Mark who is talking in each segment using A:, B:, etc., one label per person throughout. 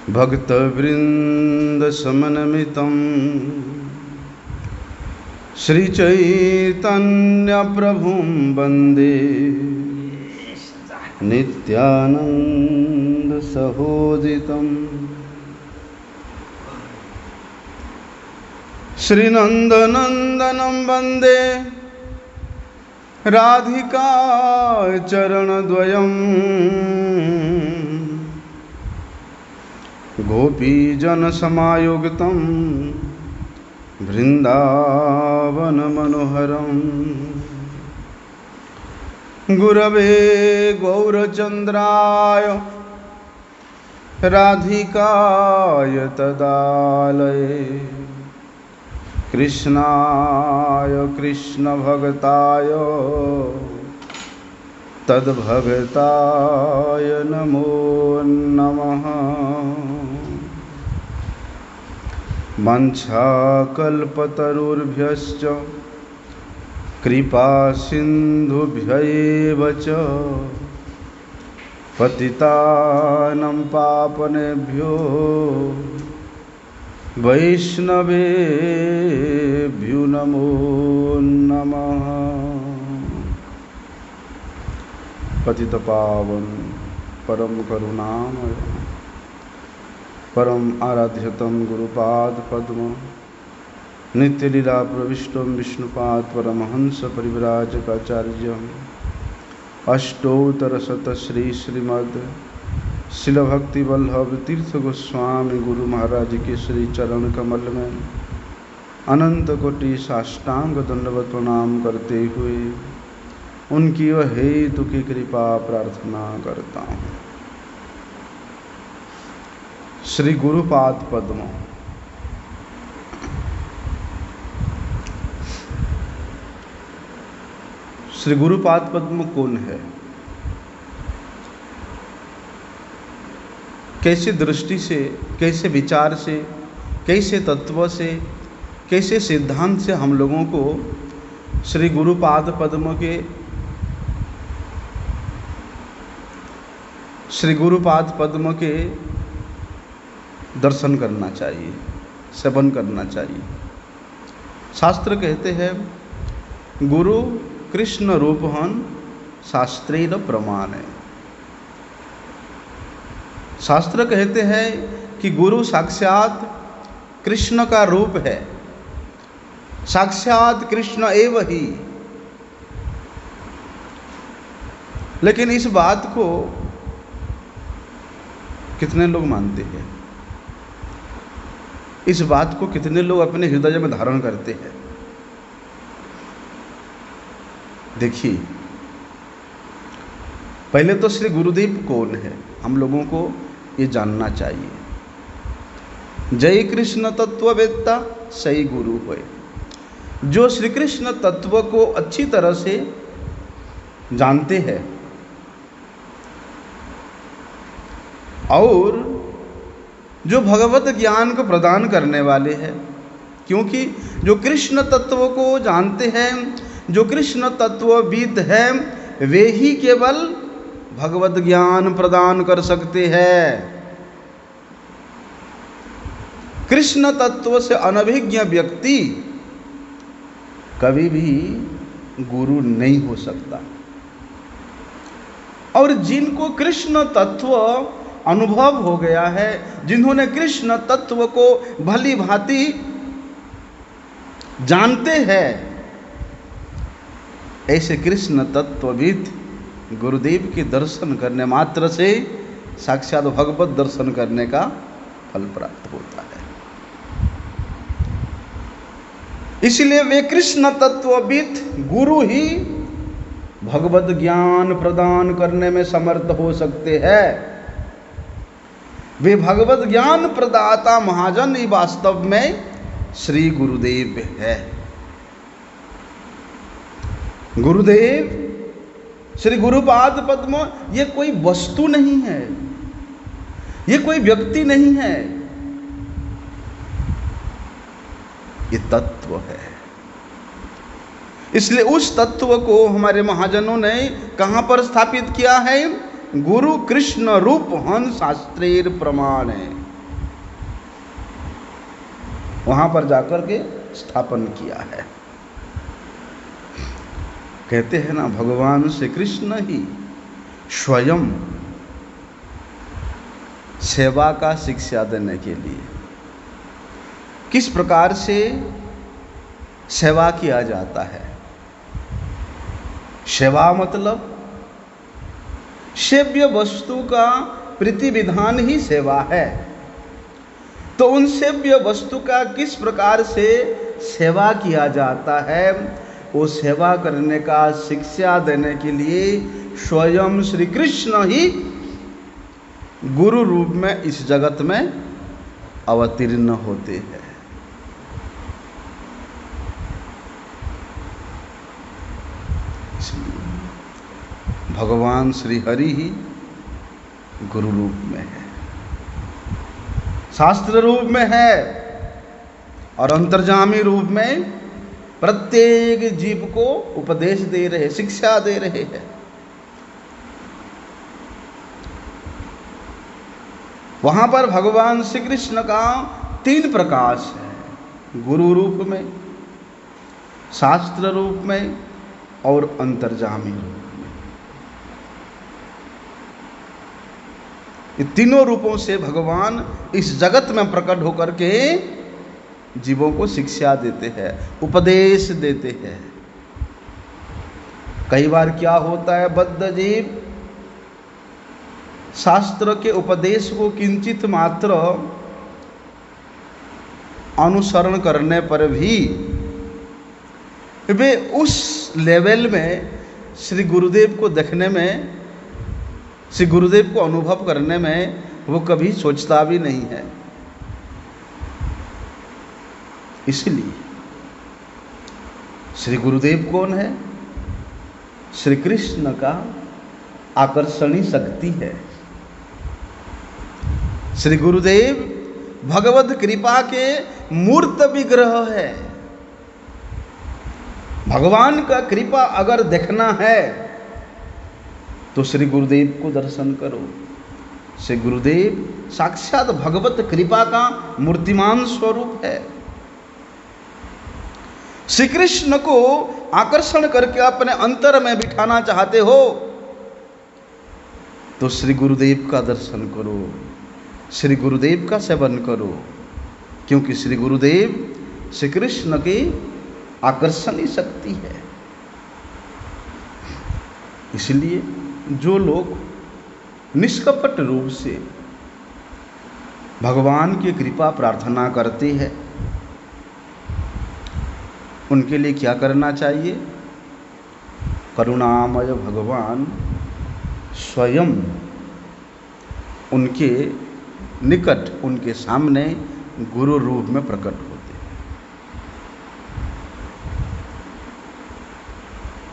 A: भक्तवृन्दसमन्वितं श्रीचैतन्यप्रभुं वन्दे नित्यानन्दसहोदितं श्रीनन्दनन्दनं वन्दे राधिका चरणद्वयम् गोपीजनसमायुक्तं वृन्दावनमनोहरम् गुरवे गौरचन्द्राय राधिकाय तदालये कृष्णाय कृष्णभक्ताय तद्भक्ताय नमो नमः। वाञ्छाकल्पतरुभ्यश्च कृपासिन्धुभ्यैव च पतितानां पावनेभ्यो वैष्णवेभ्यो नमो नमः। पतितपावन परम करुणामय परम आराध्यतम गुरुपाद पद्म नित्यलीला प्रविष्टम विष्णुपाद परमहंस परिव्राजकाचार्यम् अष्टोत्तरशत श्रीमद् शिल भक्ति वल्लभ तीर्थ गोस्वामी गुरु महाराज के श्री चरण कमल में अनंत कोटि साष्टांग दंडवत प्रणाम करते हुए उनकी वह हेतु की कृपा प्रार्थना करता हूँ। श्री गुरुपाद पद्म श्री गुरुपाद पद्म कौन है? कैसे दृष्टि से, कैसे विचार से, कैसे तत्व से, कैसे सिद्धांत से हम लोगों को श्री गुरुपाद पद्म के दर्शन करना चाहिए, सेवन करना चाहिए। शास्त्र कहते हैं गुरु कृष्ण रूपहन शास्त्रेण प्रमाण है। शास्त्र कहते हैं कि गुरु साक्षात कृष्ण का रूप है, साक्षात कृष्ण एव ही। लेकिन इस बात को कितने लोग मानते हैं? इस बात को कितने लोग अपने हृदय में धारण करते हैं? देखिए, पहले तो श्री गुरुदेव कौन है हम लोगों को ये जानना चाहिए। जय कृष्ण तत्ववेत्ता सही गुरु होय। जो श्री कृष्ण तत्व को अच्छी तरह से जानते हैं और जो भगवत ज्ञान को प्रदान करने वाले हैं, क्योंकि जो कृष्ण तत्व को जानते हैं, जो कृष्ण तत्वविद हैं, वे ही केवल भगवत ज्ञान प्रदान कर सकते हैं। कृष्ण तत्व से अनभिज्ञ व्यक्ति कभी भी गुरु नहीं हो सकता। और जिनको कृष्ण तत्व अनुभव हो गया है, जिन्होंने कृष्ण तत्व को भली भांति जानते हैं, ऐसे कृष्ण तत्वविद गुरुदेव के दर्शन करने मात्र से साक्षात भगवत दर्शन करने का फल प्राप्त होता है। इसलिए वे कृष्ण तत्वविद गुरु ही भगवत ज्ञान प्रदान करने में समर्थ हो सकते हैं। वे भगवत ज्ञान प्रदाता महाजन ही वास्तव में श्री गुरुदेव है। गुरुदेव श्री गुरुपाद पद्म ये कोई वस्तु नहीं है, ये कोई व्यक्ति नहीं है, ये तत्व है। इसलिए उस तत्व को हमारे महाजनों ने कहां पर स्थापित किया है? गुरु कृष्ण रूप हन शास्त्रेर प्रमाण है। वहां पर जाकर के स्थापन किया है। कहते हैं ना, भगवान श्री कृष्ण ही स्वयं सेवा का शिक्षा देने के लिए किस प्रकार से सेवा किया जाता है। सेवा मतलब सेव्य वस्तु का प्रीति विधान ही सेवा है। तो उन सेव्य वस्तु का किस प्रकार से सेवा किया जाता है, वो सेवा करने का शिक्षा देने के लिए स्वयं श्री कृष्ण ही गुरु रूप में इस जगत में अवतीर्ण होते हैं। भगवान श्री हरि ही गुरु रूप में है, शास्त्र रूप में है और अंतर्जामी रूप में प्रत्येक जीव को उपदेश दे रहे, शिक्षा दे रहे हैं। वहां पर भगवान श्री कृष्ण का 3 प्रकाश है, गुरु रूप में, शास्त्र रूप में और अंतर्जामी रूप में। ये तीनों रूपों से भगवान इस जगत में प्रकट होकर के जीवों को शिक्षा देते हैं, उपदेश देते हैं। कई बार क्या होता है, बद्ध जीव शास्त्र के उपदेश को किंचित मात्र अनुसरण करने पर भी वे उस लेवल में श्री गुरुदेव को देखने में, श्री गुरुदेव को अनुभव करने में वो कभी सोचता भी नहीं है। इसलिए श्री गुरुदेव कौन है? श्री कृष्ण का आकर्षणी शक्ति है। श्री गुरुदेव भगवत कृपा के मूर्त विग्रह है। भगवान का कृपा अगर देखना है तो श्री गुरुदेव को दर्शन करो। श्री गुरुदेव साक्षात भगवत कृपा का मूर्तिमान स्वरूप है। श्री कृष्ण को आकर्षण करके अपने अंतर में बिठाना चाहते हो तो श्री गुरुदेव का दर्शन करो, श्री गुरुदेव का सेवन करो, क्योंकि श्री गुरुदेव श्री कृष्ण की आकर्षणी शक्ति है। इसलिए जो लोग निष्कपट रूप से भगवान की कृपा प्रार्थना करते हैं, उनके लिए क्या करना चाहिए? करुणामय भगवान स्वयं उनके निकट, उनके सामने गुरु रूप में प्रकट होते हैं।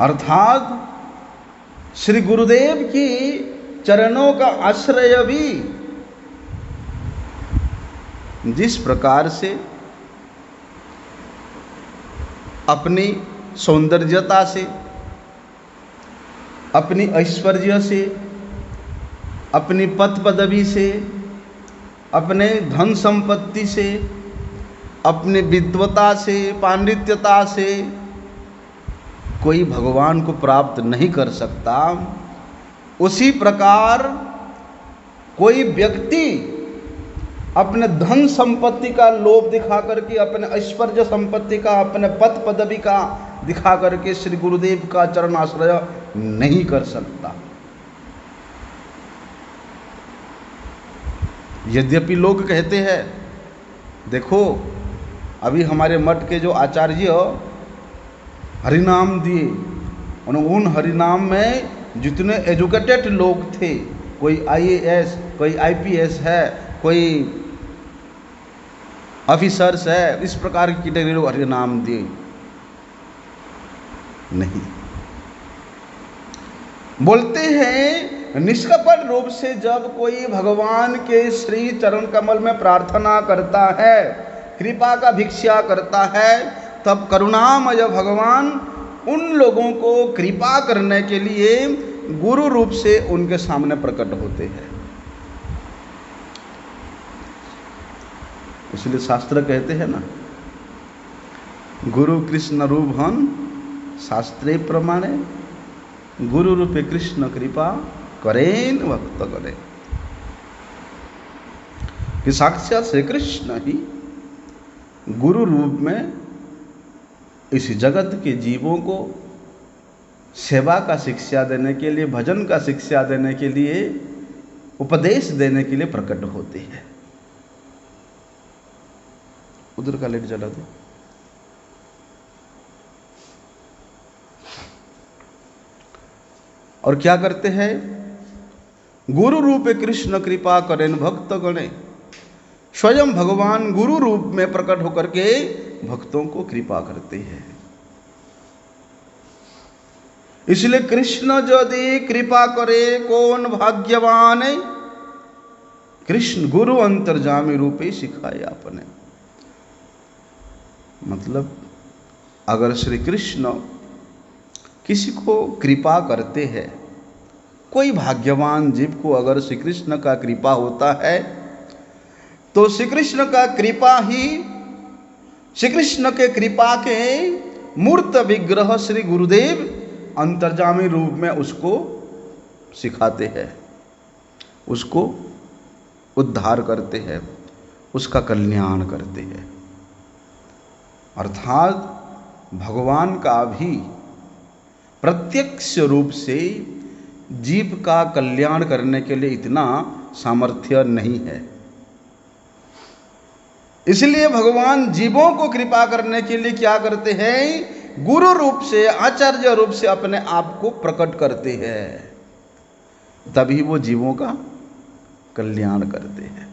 A: अर्थात श्री गुरुदेव की चरणों का आश्रय भी जिस प्रकार से अपनी सौंदर्यता से, अपनी ऐश्वर्य से, अपनी पद पदवी से, अपने धन संपत्ति से, अपनी विद्वता से, पांडित्यता से कोई भगवान को प्राप्त नहीं कर सकता, उसी प्रकार कोई व्यक्ति अपने धन संपत्ति का लोभ दिखा करके, अपने ऐश्वर्य संपत्ति का, अपने पद पदवी का दिखा करके श्री गुरुदेव का चरण आश्रय नहीं कर सकता। यद्यपि लोग कहते हैं, देखो अभी हमारे मठ के जो आचार्य हरिनाम दिए, उन हरिनाम में जितने एजुकेटेड लोग थे, कोई IAS, कोई IPS है, कोई ऑफिसर्स है, इस प्रकार की कैटेगरी लोग हरिनाम दिए नहीं। बोलते हैं निष्कपट रूप से जब कोई भगवान के श्री चरण कमल में प्रार्थना करता है, कृपा का भिक्षा करता है, तब करुणामय भगवान उन लोगों को कृपा करने के लिए गुरु रूप से उनके सामने प्रकट होते हैं। इसलिए शास्त्र कहते हैं ना, गुरु कृष्ण रूप हन शास्त्रे प्रमाणे, गुरु रूपे कृष्ण कृपा करेन भक्त करे। कि साक्षात श्री कृष्ण ही गुरु रूप में इस जगत के जीवों को सेवा का शिक्षा देने के लिए, भजन का शिक्षा देने के लिए, उपदेश देने के लिए प्रकट होते हैं। उधर का लाइट जला दो। और क्या करते हैं? गुरु रूपे कृष्ण कृपा करें भक्त गणे। स्वयं भगवान गुरु रूप में प्रकट होकर के भक्तों को कृपा करते हैं। इसलिए कृष्ण यदि कृपा करे कौन भाग्यवान है। कृष्ण गुरु अंतर्जामी रूपे सिखाए आपने। मतलब अगर श्री कृष्ण किसी को कृपा करते हैं, कोई भाग्यवान जीव को अगर श्री कृष्ण का कृपा होता है, तो श्री कृष्ण का कृपा ही, श्री कृष्ण के कृपा के मूर्त विग्रह श्री गुरुदेव अंतर्जामी रूप में उसको सिखाते हैं, उसको उद्धार करते हैं, उसका कल्याण करते हैं। अर्थात भगवान का भी प्रत्यक्ष रूप से जीव का कल्याण करने के लिए इतना सामर्थ्य नहीं है। इसलिए भगवान जीवों को कृपा करने के लिए क्या करते हैं? गुरु रूप से, आचार्य रूप से अपने आप को प्रकट करते हैं, तभी वो जीवों का कल्याण करते हैं।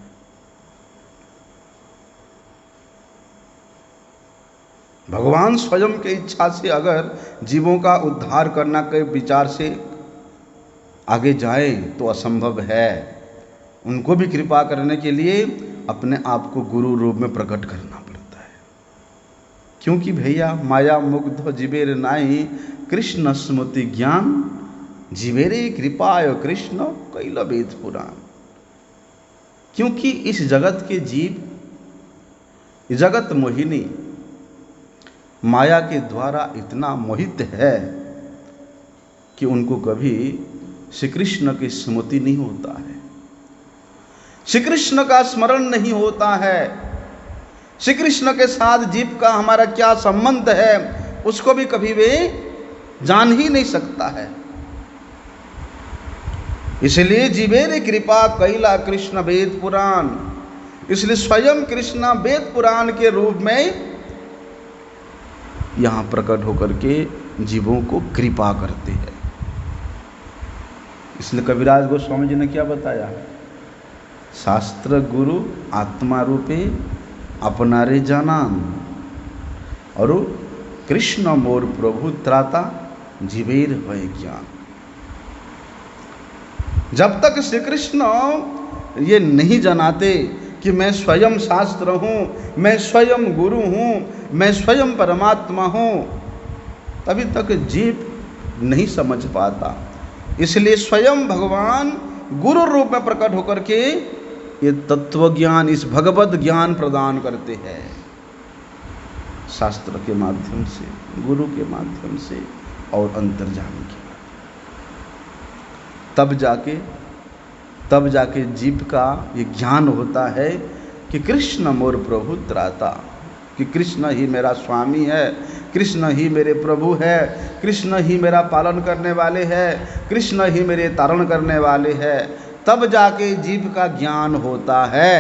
A: भगवान स्वयं के इच्छा से अगर जीवों का उद्धार करना के विचार से आगे जाए तो असंभव है। उनको भी कृपा करने के लिए अपने आप को गुरु रूप में प्रकट करना पड़ता है। क्योंकि भैया माया मुग्ध जीवेर नाई कृष्ण स्मृति ज्ञान, जीवेरे कृपाय कृष्ण कैल वेद पुराण। क्योंकि इस जगत के जीव, जगत मोहिनी माया के द्वारा इतना मोहित है कि उनको कभी श्री कृष्ण की स्मृति नहीं होता है, श्री कृष्ण का स्मरण नहीं होता है। श्री कृष्ण के साथ जीव का हमारा क्या संबंध है उसको भी कभी वे जान ही नहीं सकता है। इसलिए जीवेरे कृपा कैला कृष्ण वेद पुराण। इसलिए स्वयं कृष्ण वेद पुराण के रूप में यहां प्रकट होकर के जीवों को कृपा करते हैं। इसलिए कविराज गोस्वामी जी ने क्या बताया? शास्त्र गुरु आत्मा रूपे अपनारे जानान, और कृष्ण मोर प्रभु त्राता जीवेर भय ज्ञान। जब तक श्री कृष्ण ये नहीं जनाते कि मैं स्वयं शास्त्र हूँ, मैं स्वयं गुरु हूँ, मैं स्वयं परमात्मा हूँ, तभी तक जीव नहीं समझ पाता। इसलिए स्वयं भगवान गुरु रूप में प्रकट होकर के ये तत्व ज्ञान, इस भगवत ज्ञान प्रदान करते हैं, शास्त्र के माध्यम से, गुरु के माध्यम से और अंतर्जामी के माध्यम। तब जाके जीव का ये ज्ञान होता है कि कृष्ण मोर प्रभु त्राता, कि कृष्ण ही मेरा स्वामी है, कृष्ण ही मेरे प्रभु है, कृष्ण ही मेरा पालन करने वाले हैं, कृष्ण ही मेरे तारण करने वाले हैं। तब जाके जीव का ज्ञान होता है।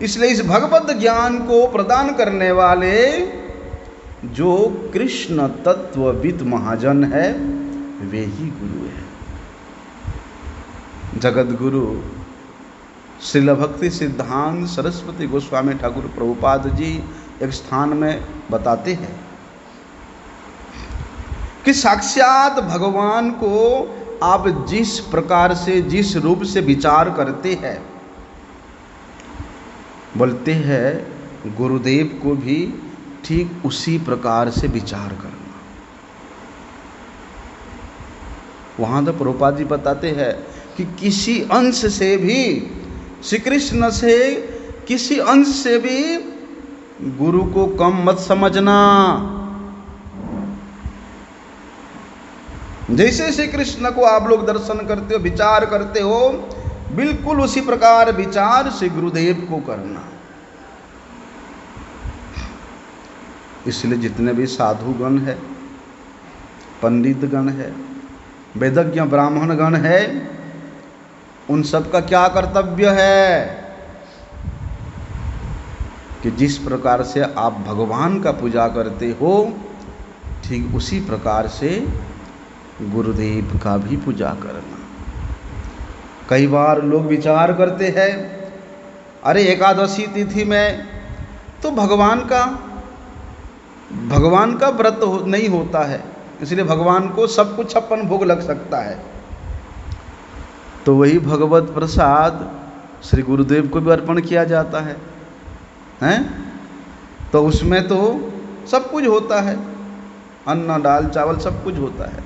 A: इसलिए इस भगवत ज्ञान को प्रदान करने वाले जो कृष्ण तत्वविद महाजन है वे ही गुरु है। जगत गुरु श्रील भक्ति सिद्धांत सरस्वती गोस्वामी ठाकुर प्रभुपाद जी एक स्थान में बताते हैं कि साक्षात भगवान को आप जिस प्रकार से, जिस रूप से विचार करते हैं, बोलते हैं गुरुदेव को भी ठीक उसी प्रकार से विचार करना। वहां तो प्रभुपाद जी बताते हैं कि किसी अंश से भी श्री कृष्ण से किसी अंश से भी गुरु को कम मत समझना। जैसे श्री कृष्ण को आप लोग दर्शन करते हो, विचार करते हो, बिल्कुल उसी प्रकार विचार श्री गुरुदेव को करना। इसलिए जितने भी साधुगण है, पंडित गण है, वेदज्ञ ब्राह्मण गण है, उन सब का क्या कर्तव्य है कि जिस प्रकार से आप भगवान का पूजा करते हो, ठीक उसी प्रकार से गुरुदेव का भी पूजा करना। कई बार लोग विचार करते हैं, अरे एकादशी तिथि में तो भगवान का व्रत नहीं होता है, इसलिए भगवान को सब कुछ 56 भोग लग सकता है। तो वही भगवत प्रसाद श्री गुरुदेव को भी अर्पण किया जाता है, हैं? तो उसमें तो सब कुछ होता है, अन्न दाल चावल सब कुछ होता है।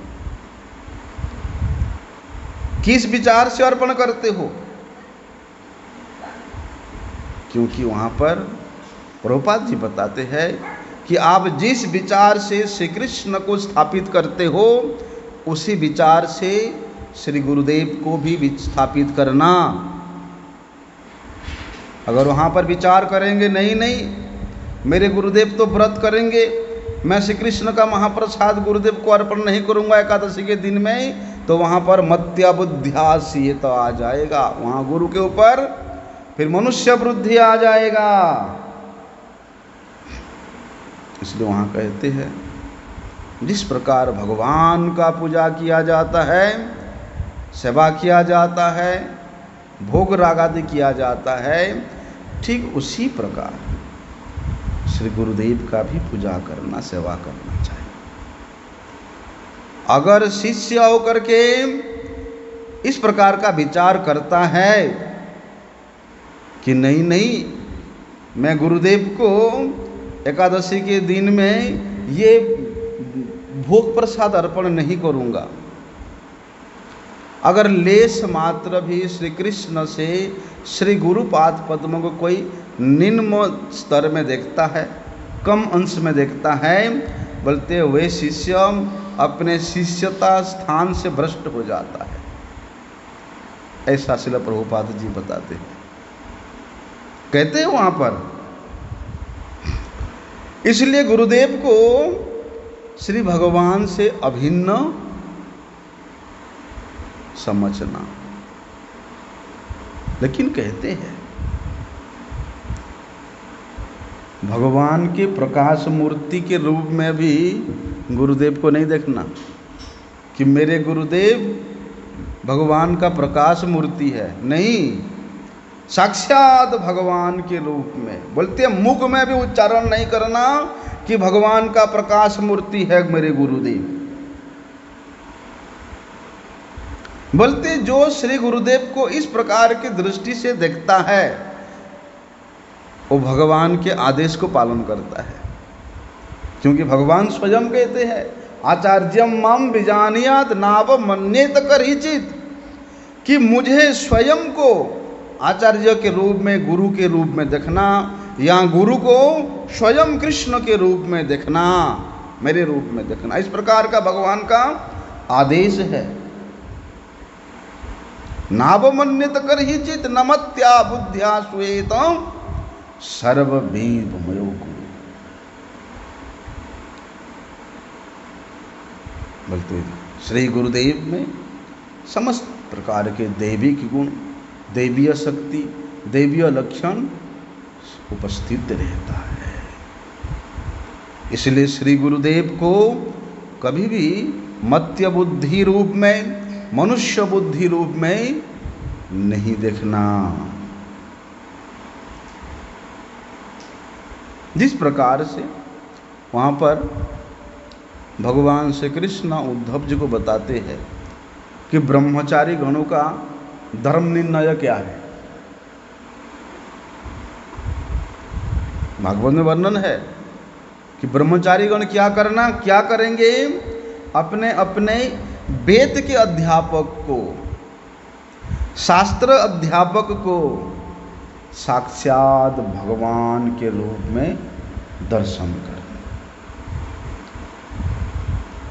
A: किस विचार से अर्पण करते हो? क्योंकि वहां पर प्रभुपाद जी बताते हैं कि आप जिस विचार से श्री कृष्ण को स्थापित करते हो, उसी विचार से श्री गुरुदेव को भी स्थापित करना। अगर वहां पर विचार करेंगे नहीं मेरे गुरुदेव तो व्रत करेंगे, मैं श्री कृष्ण का महाप्रसाद गुरुदेव को अर्पण नहीं करूंगा एकादशी के दिन में, तो वहां पर मत्या बुद्ध्यास ये तो आ जाएगा, वहां गुरु के ऊपर फिर मनुष्य बुद्धि आ जाएगा। इसलिए वहां कहते हैं जिस प्रकार भगवान का पूजा किया जाता है, सेवा किया जाता है, भोग राग आदि किया जाता है, ठीक उसी प्रकार श्री गुरुदेव का भी पूजा करना, सेवा करना चाहिए। अगर शिष्य होकर के इस प्रकार का विचार करता है कि नहीं मैं गुरुदेव को एकादशी के दिन में ये भोग प्रसाद अर्पण नहीं करूंगा, अगर लेश मात्र भी श्री कृष्ण से श्री गुरुपाद पद्म को कोई निम्न स्तर में देखता है, कम अंश में देखता है, बोलते वे शिष्य अपने शिष्यता स्थान से भ्रष्ट हो जाता है। ऐसा श्रील प्रभुपाद जी बताते हैं, कहते हैं वहां पर। इसलिए गुरुदेव को श्री भगवान से अभिन्न समझना। लेकिन कहते हैं भगवान के प्रकाश मूर्ति के रूप में भी गुरुदेव को नहीं देखना कि मेरे गुरुदेव भगवान का प्रकाश मूर्ति है, नहीं, साक्षात भगवान के रूप में। बोलते हैं मुख में भी उच्चारण नहीं करना कि भगवान का प्रकाश मूर्ति है मेरे गुरुदेव। बोलते जो श्री गुरुदेव को इस प्रकार की दृष्टि से देखता है, वो भगवान के आदेश को पालन करता है। क्योंकि भगवान स्वयं कहते हैं आचार्यम मम विजानियात नाव मन्येत करिचित, कि मुझे स्वयं को आचार्य के रूप में, गुरु के रूप में देखना, या गुरु को स्वयं कृष्ण के रूप में देखना, मेरे रूप में देखना। इस प्रकार का भगवान का आदेश है। नावमन्यत करिचित नमत्या बुद्ध्या श्वेत सर्ववेदमयो गुरु। बोलते श्री गुरुदेव में समस्त प्रकार के दैविक गुण, दैवीय शक्ति, दैवीय लक्षण उपस्थित रहता है। इसलिए श्री गुरुदेव को कभी भी मत्य बुद्धि रूप में, मनुष्य बुद्धि रूप में नहीं देखना। जिस प्रकार से वहाँ पर भगवान श्री कृष्ण उद्धव जी को बताते हैं कि ब्रह्मचारी गणों का धर्म निर्णय क्या है। भागवत में वर्णन है कि ब्रह्मचारी गण क्या करना, क्या करेंगे, अपने अपने वेद के अध्यापक को, शास्त्र अध्यापक को, साक्षात भगवान के रूप में दर्शन करना।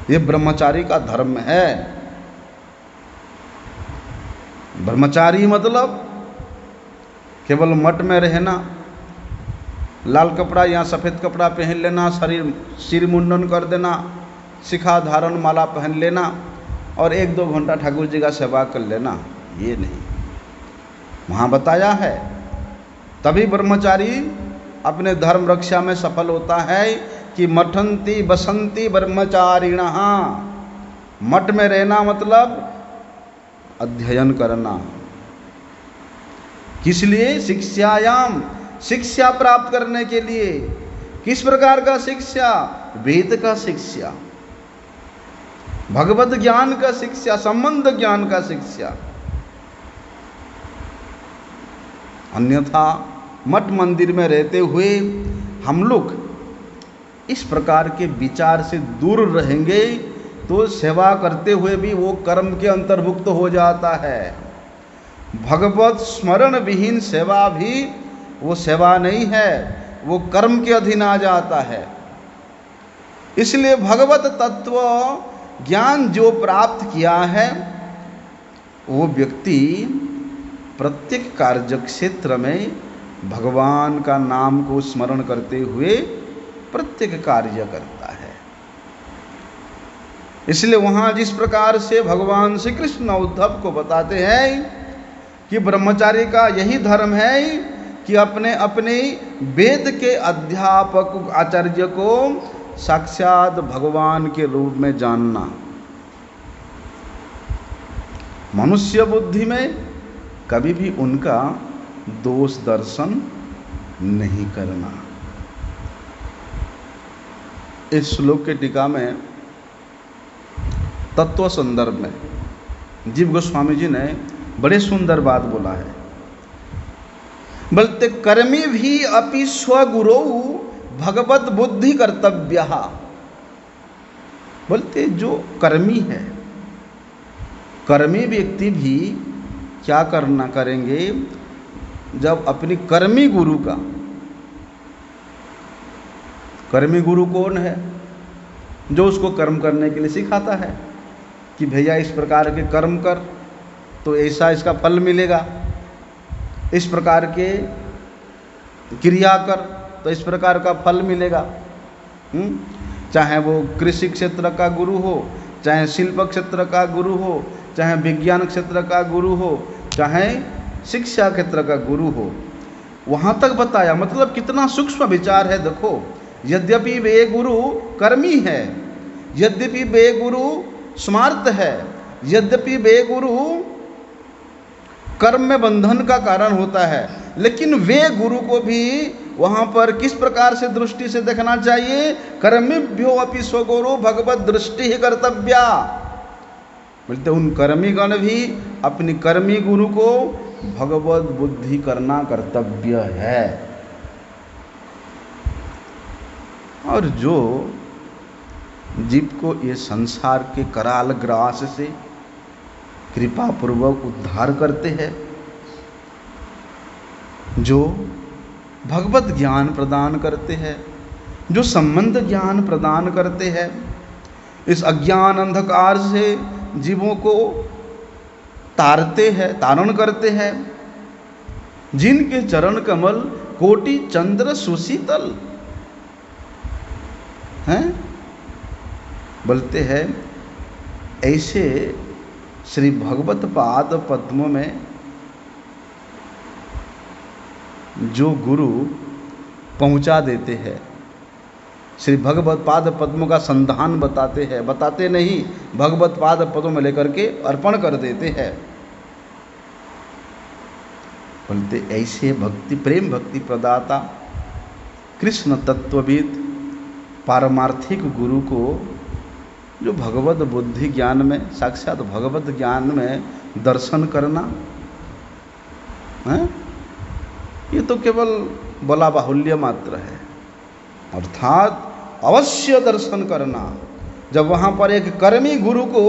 A: ये ब्रह्मचारी का धर्म है। ब्रह्मचारी मतलब केवल मठ में रहना, लाल कपड़ा या सफ़ेद कपड़ा पहन लेना, सिर मुंडन कर देना, शिखा धारण माला पहन लेना और 1-2 घंटा ठाकुर जी का सेवा कर लेना, ये नहीं। वहाँ बताया है तभी ब्रह्मचारी अपने धर्म रक्षा में सफल होता है कि मठंती बसंती ब्रह्मचारिणः। मठ में रहना मतलब अध्ययन करना। किस लिए? शिक्षायाम, शिक्षा प्राप्त करने के लिए। किस प्रकार का शिक्षा? वेद का शिक्षा, भगवत ज्ञान का शिक्षा, संबंध ज्ञान का शिक्षा। अन्यथा मठ मंदिर में रहते हुए हम लोग इस प्रकार के विचार से दूर रहेंगे तो सेवा करते हुए भी वो कर्म के अंतर्भुक्त हो जाता है। भगवत स्मरण विहीन सेवा भी वो सेवा नहीं है, वो कर्म के अधीन आ जाता है। इसलिए भगवत तत्व ज्ञान जो प्राप्त किया है वो व्यक्ति प्रत्येक कार्य क्षेत्र में भगवान का नाम को स्मरण करते हुए प्रत्येक कार्य करता है। इसलिए वहाँ जिस प्रकार से भगवान श्री कृष्ण उद्धव को बताते हैं कि ब्रह्मचारी का यही धर्म है कि अपने अपने वेद के अध्यापक आचार्य को साक्षात भगवान के रूप में जानना, मनुष्य बुद्धि में कभी भी उनका दोष दर्शन नहीं करना। इस श्लोक के टीका में तत्व संदर्भ में जीव गोस्वामी जी ने बड़े सुंदर बात बोला है। बोलते कर्मी भी अपि स्वगुरौ भगवत बुद्धि कर्तव्य। बोलते जो कर्मी है, कर्मी व्यक्ति भी क्या करना करेंगे जब अपनी कर्मी गुरु का, कर्मी गुरु कौन है? जो उसको कर्म करने के लिए सिखाता है कि भैया इस प्रकार के कर्म कर तो ऐसा इसका फल मिलेगा, इस प्रकार के क्रिया कर तो इस प्रकार का फल मिलेगा। चाहे वो कृषि क्षेत्र का गुरु हो, चाहे शिल्प क्षेत्र का गुरु हो, चाहे विज्ञान क्षेत्र का गुरु हो, चाहे शिक्षा क्षेत्र का गुरु हो, वहाँ तक बताया। मतलब कितना सूक्ष्म विचार है देखो। यद्यपि वे गुरु कर्मी है, यद्यपि वे गुरु स्मार्त है, यद्यपि वे गुरु कर्म में बंधन का कारण होता है, लेकिन वे गुरु को भी वहाँ पर किस प्रकार से दृष्टि से देखना चाहिए? कर्मिभ्यो अपि स्वगुरु भगवत दृष्टि ही कर्तव्या। बोलते उन कर्मीगण भी अपनी कर्मी गुरु को भगवत बुद्धि करना कर्तव्य है। और जो जीव को ये संसार के कराल ग्रास से कृपा पूर्वक उद्धार करते हैं, जो भगवत ज्ञान प्रदान करते हैं, जो संबंध ज्ञान प्रदान करते हैं, इस अज्ञान अंधकार से जीवों को तारते हैं, तारण करते हैं, जिनके चरण कमल कोटि चंद्र सुशीतल हैं। बोलते हैं ऐसे श्री भगवत पाद पद्मों में जो गुरु पहुंचा देते हैं, श्री भगवत पाद पद्मों का संधान बताते हैं, बताते नहीं, भगवत पाद पद्मों में लेकर के अर्पण कर देते हैं। बोलते ऐसे भक्ति प्रेम भक्ति प्रदाता कृष्ण तत्वविद पारमार्थिक गुरु को जो भगवत बुद्धि ज्ञान में, साक्षात भगवत ज्ञान में दर्शन करना है, ये तो केवल बला बाहुल्य मात्र है। अर्थात अवश्य दर्शन करना। जब वहाँ पर एक कर्मी गुरु को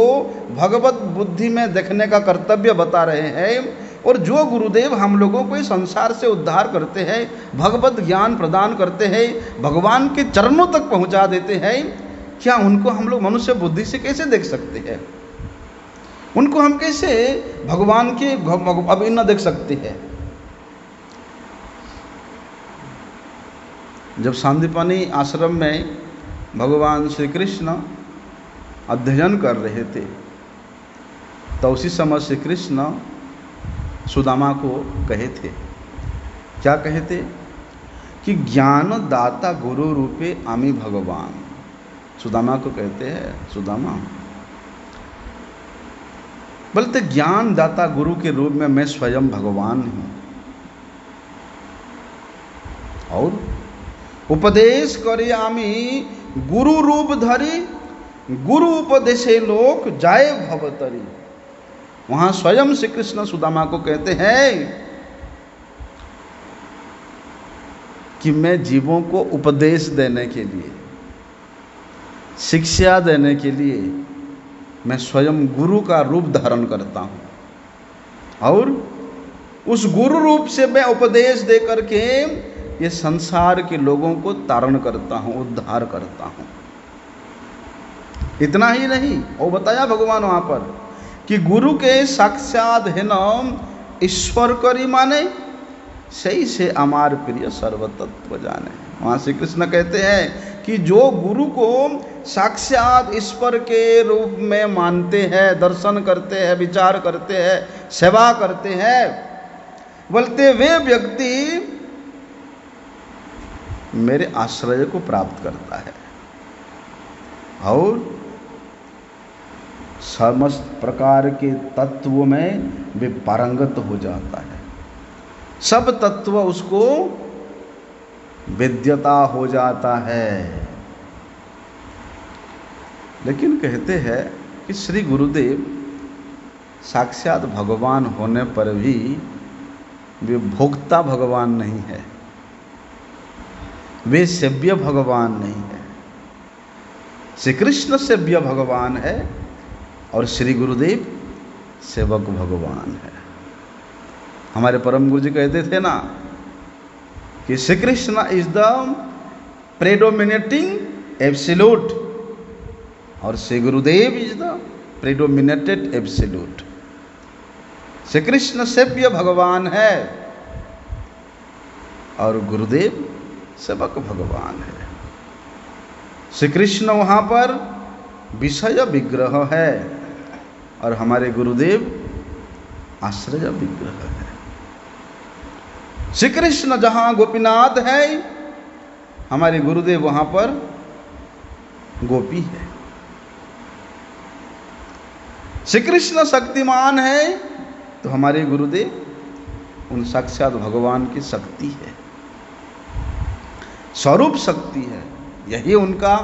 A: भगवत बुद्धि में देखने का कर्तव्य बता रहे हैं, और जो गुरुदेव हम लोगों को इस संसार से उद्धार करते हैं, भगवत ज्ञान प्रदान करते हैं, भगवान के चरणों तक पहुंचा देते हैं, क्या उनको हम लोग मनुष्य बुद्धि से कैसे देख सकते हैं? उनको हम कैसे भगवान के अभिन्न देख सकते हैं? जब सांदीपनी आश्रम में भगवान श्री कृष्ण अध्ययन कर रहे थे, तो उसी समय श्री कृष्ण सुदामा को कहे थे, क्या कहे थे? कि ज्ञान दाता गुरु रूपे आमी भगवान। सुदामा को कहते हैं, सुदामा बोलते ज्ञान दाता गुरु के रूप में मैं स्वयं भगवान हूं, और उपदेश करे आमी गुरु रूप धरी, गुरु उपदेशे लोक जाए भवतरी। वहां स्वयं श्री कृष्ण सुदामा को कहते हैं कि मैं जीवों को उपदेश देने के लिए, शिक्षा देने के लिए मैं स्वयं गुरु का रूप धारण करता हूं, और उस गुरु रूप से मैं उपदेश दे करके ये संसार के लोगों को तारण करता हूं, उद्धार करता हूं। इतना ही नहीं, और बताया भगवान वहां पर कि गुरु के साक्षात है नाम ईश्वर करी माने, सही से अमार प्रिय सर्वतत्व जाने। वहां श्री कृष्ण कहते हैं कि जो गुरु को साक्षात ईश्वर के रूप में मानते हैं, दर्शन करते हैं, विचार करते हैं, सेवा करते हैं, बोलते वे व्यक्ति मेरे आश्रय को प्राप्त करता है और समस्त प्रकार के तत्वों में वे पारंगत हो जाता है। सब तत्व उसको वेद्यता हो जाता है। लेकिन कहते हैं कि श्री गुरुदेव साक्षात भगवान होने पर भी वे भोक्ता भगवान नहीं है, वे सेव्य भगवान नहीं है। श्री कृष्ण सेव्य भगवान है और श्री गुरुदेव सेवक भगवान है। हमारे परम गुरु जी कहते थे ना कि Shri Krishna is the predominating absolute और Shri Gurudev is the predominated absolute. Shri Krishna सेव्य भगवान है और गुरुदेव सेवक भगवान है। श्री कृष्ण वहां पर विषय विग्रह है और हमारे गुरुदेव आश्रय विग्रह है। श्री कृष्ण जहां गोपीनाथ है, हमारे गुरुदेव वहां पर गोपी है। श्री कृष्ण शक्तिमान है तो हमारे गुरुदेव उन साक्षात भगवान की शक्ति है, स्वरूप शक्ति है। यही उनका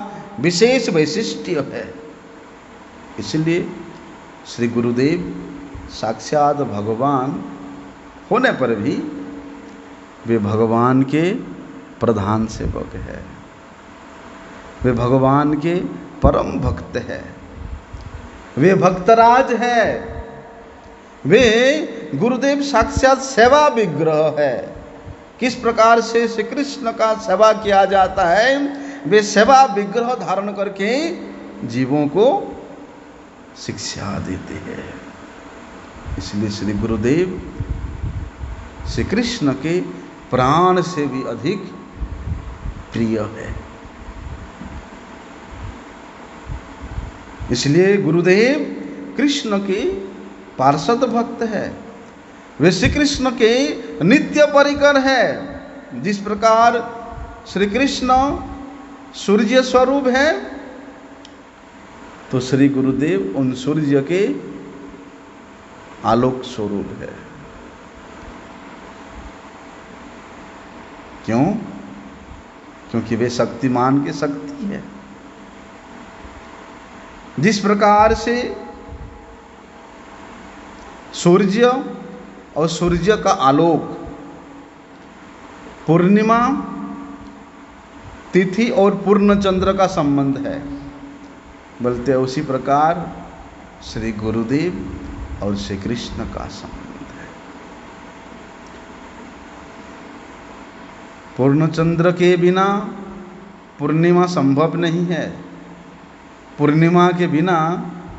A: विशेष वैशिष्ट्य है। इसलिए श्री गुरुदेव साक्षात भगवान होने पर भी वे भगवान के प्रधान सेवक है, वे भगवान के परम भक्त है, वे भक्तराज है, वे गुरुदेव साक्षात सेवा विग्रह है। किस प्रकार से श्री कृष्ण का सेवा किया जाता है, वे सेवा विग्रह धारण करके जीवों को शिक्षा देते हैं। इसलिए श्री गुरुदेव श्री कृष्ण के प्राण से भी अधिक प्रिय है। इसलिए गुरुदेव कृष्ण के पार्षद भक्त है, वे श्री कृष्ण के नित्य परिकर है। जिस प्रकार श्री कृष्ण सूर्य स्वरूप है, तो श्री गुरुदेव उन सूर्य के आलोक स्वरूप है। क्यों? क्योंकि वे शक्तिमान की शक्ति है। जिस प्रकार से सूर्य और सूर्य का आलोक पूर्णिमा तिथि और पूर्ण चंद्र का संबंध है, बोलते हैं उसी प्रकार श्री गुरुदेव और श्री कृष्ण का संबंध है। पूर्णचंद्र के बिना पूर्णिमा संभव नहीं है, पूर्णिमा के बिना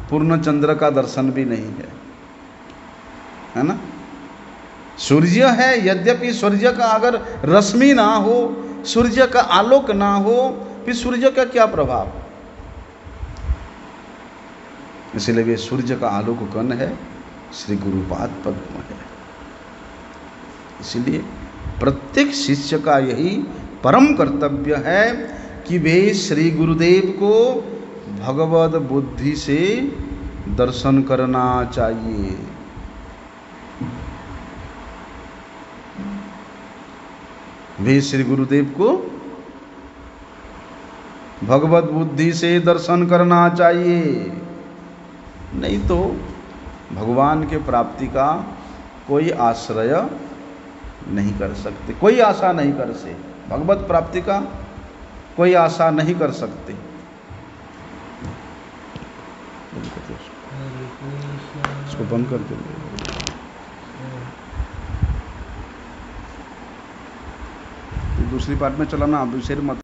A: पूर्णचंद्र का दर्शन भी नहीं है ना। सूर्य है, यद्यपि सूर्य का अगर रश्मि ना हो, सूर्य का आलोक ना हो, फिर सूर्य का क्या प्रभाव। इसलिए वे सूर्य का आलोक कण है, श्री गुरुपाद पद्म है। इसलिए प्रत्येक शिष्य का यही परम कर्तव्य है कि वे श्री गुरुदेव को भगवत बुद्धि से दर्शन करना चाहिए। वे श्री गुरुदेव को भगवत बुद्धि से दर्शन करना चाहिए, नहीं तो भगवान के प्राप्ति का कोई आश्रय नहीं कर सकते, कोई आशा नहीं कर सकते, भगवत प्राप्ति का कोई आशा नहीं कर सकते। इसको बंद कर देंगे। दूसरी पार्ट में चलाना, आप दूसरे मत